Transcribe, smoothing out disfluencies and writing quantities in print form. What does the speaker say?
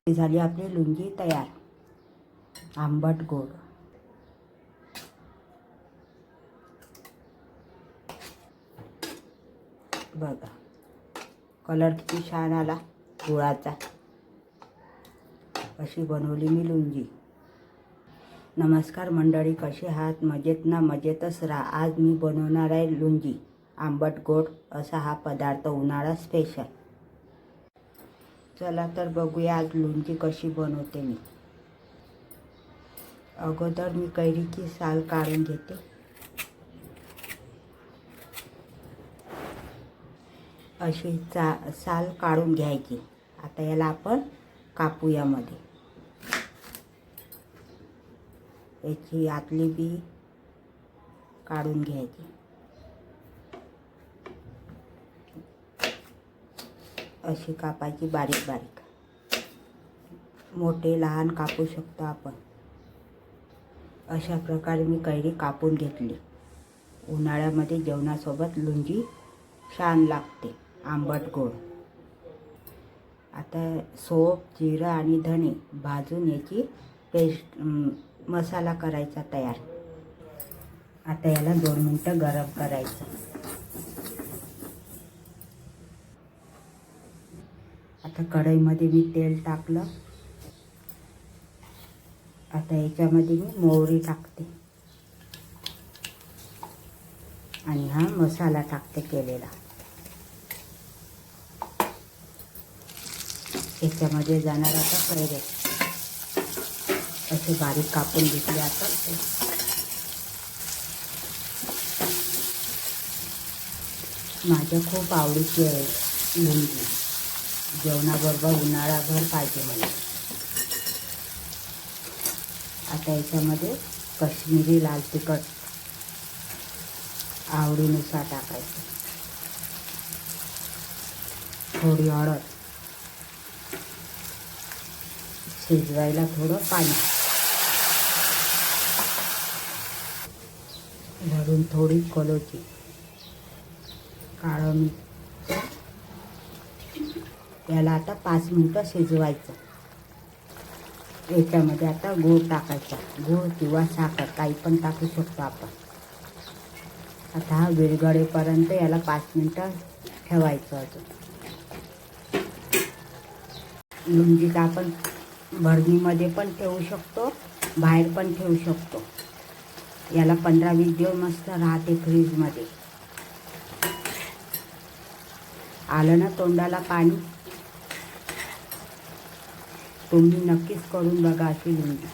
झाली आपली लुंगी तयार, आंबट गोड। बघा कलर किती छान आला गुळाचा। अशी बनवली मी लुंगी। नमस्कार मंडळी, कसे आहात? मजेत ना? मजेतच राहा। आज मी बनवणार आहे लुंगी, आंबट गोड असा हा पदार्थ, उन्हाळा स्पेशल। चला तर बघूया आज लुंगी कशी बनवते मी। अगोदर मी कैरीची साल काढून घेते। अशी साल काढून घ्यायची। आता याला आपण कापूया मध्ये। याची आतली बी काढून घ्यायची। अशी कापायची बारीक बारीक, मोठे लहान कापू शकतो आपण। अशा प्रकारे मी कैरी कापून घेतली। उन्हाळ्यामध्ये जेवणासोबत लुंगी छान लागते, आंबट गोड। आता सोप, जिरं आणि धणे भाजून याची पेस्ट, मसाला करायचा तयार। आता याला 2 मिनिटं गरम करायचं। आता कढईमध्ये मी तेल टाकलं। आता याच्यामध्ये मी मोहरी टाकते आणि हा मसाला टाकते केलेला। याच्यामध्ये जाणार आता कैरी, असे बारीक कापून घेतले आता। माझ्या खूप आवडीची आहे लुंगी, जेवणाबरोबर उन्हाळाभर पाहिजे मला। आता याच्यामध्ये काश्मीरी लाल तिखट आवडीनुसार टाकायचं, थोडी हळद, शिजवायला थोडं पाणी भरून, थोडी कोलोची, काळं मीठ। याला आता 5 मिनिटं शिजवायचं। याच्यामध्ये आता गूळ टाकायचा, गूळ किंवा साखर काही पण टाकू शकतो आपण। आता हा विरघळेपर्यंत याला 5 मिनिटं ठेवायचं। अजून लुंगीचा आपण भरणीमध्ये पण ठेवू शकतो, बाहेर पण ठेवू शकतो। याला 15-20 दिवस मस्त राहते फ्रीजमध्ये। आलं ना तोंडाला पाणी? तुम्ही नक्कीच करून बघा अशी लुंगी।